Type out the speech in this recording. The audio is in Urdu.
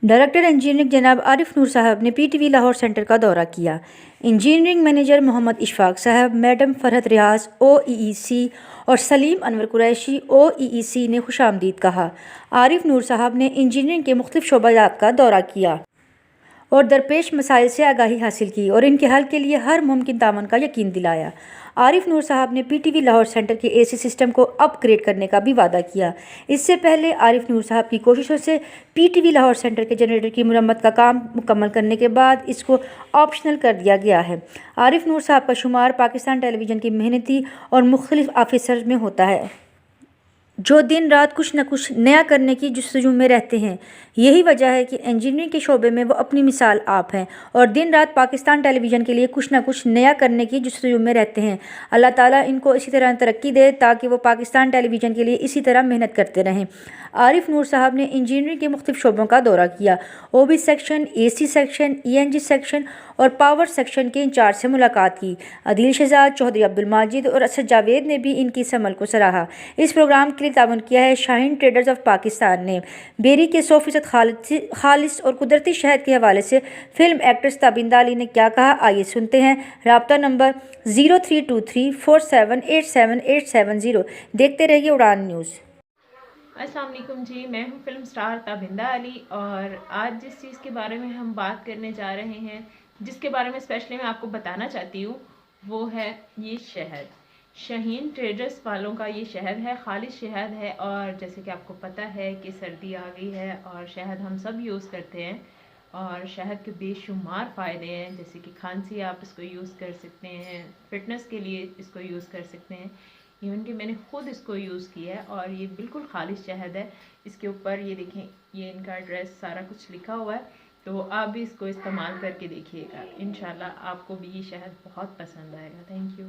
ڈائریکٹر انجینئرنگ جناب عارف نور صاحب نے P T V Lahore centre کا دورہ کیا۔ انجینئرنگ مینیجر محمد اشفاق صاحب، میڈم فرحت ریاض او ای ای سی اور سلیم انور قریشی او ای ای سی نے خوش آمدید کہا۔ عارف نور صاحب نے انجینئرنگ کے مختلف شعبہ جات کا دورہ کیا اور درپیش مسائل سے آگاہی حاصل کی اور ان کے حل کے لیے ہر ممکن تعاون کا یقین دلایا۔ عارف نور صاحب نے P T V Lahore centre کے اے سی سسٹم کو اپ گریڈ کرنے کا بھی وعدہ کیا۔ اس سے پہلے عارف نور صاحب کی کوششوں سے P T V Lahore centre کے جنریٹر کی مرمت کا کام مکمل کرنے کے بعد اس کو آپشنل کر دیا گیا ہے۔ عارف نور صاحب کا شمار پاکستان ٹیلی ویژن کی محنتی اور مختلف آفیسرز میں ہوتا ہے جو دن رات کچھ نہ کچھ نیا کرنے کی جستجو میں رہتے ہیں۔ یہی وجہ ہے کہ انجینئرنگ کے شعبے میں وہ اپنی مثال آپ ہیں اور دن رات پاکستان ٹیلی ویژن کے لیے کچھ نہ کچھ نیا کرنے کی جستجو میں رہتے ہیں۔ اللہ تعالیٰ ان کو اسی طرح ترقی دے تاکہ وہ پاکستان ٹیلی ویژن کے لیے اسی طرح محنت کرتے رہیں۔ عارف نور صاحب نے انجینئرنگ کے مختلف شعبوں کا دورہ کیا۔ او بی سیکشن، اے سی سیکشن، ای این جی سیکشن اور پاور سیکشن کے انچارج سے ملاقات کی۔ عدیل شہزاد، چودھری عبدالماجد اور اسد جاوید نے بھی ان کی اس عمل کو سراہا۔ اس پروگرام کے لیے تعاون کیا ہے شاہین ٹریڈرز آف پاکستان نے۔ بیری کے 100% خالص اور قدرتی شہد کے حوالے سے فلم ایکٹریس تابندہ علی نے کیا کہا، آئیے سنتے ہیں۔ رابطہ نمبر 032347878770۔ دیکھتے رہیے اڑان نیوز۔ السلام علیکم جی، میں ہوں فلم سٹار تابندہ علی اور آج جس چیز کے بارے میں ہم بات کرنے جا رہے ہیں، جس کے بارے میں اسپیشلی میں آپ کو بتانا چاہتی ہوں، وہ ہے یہ شہد۔ شاہین ٹریڈرز والوں کا یہ شہد ہے، خالص شہد ہے اور جیسے کہ آپ کو پتہ ہے کہ سردی آ گئی ہے اور شہد ہم سب یوز کرتے ہیں اور شہد کے بے شمار فائدے ہیں، جیسے کہ کھانسی آپ اس کو یوز کر سکتے ہیں، فٹنس کے لیے اس کو یوز کر سکتے ہیں، ایون کہ میں نے خود اس کو یوز کیا ہے اور یہ بالکل خالص شہد ہے۔ اس کے اوپر یہ دیکھیں، یہ ان کا ایڈریس سارا کچھ لکھا ہوا ہے، تو آپ بھی اس کو استعمال کر کے دیکھیے گا، انشاءاللہ آپ کو بھی یہ شہد بہت پسند آئے گا۔ Thank you.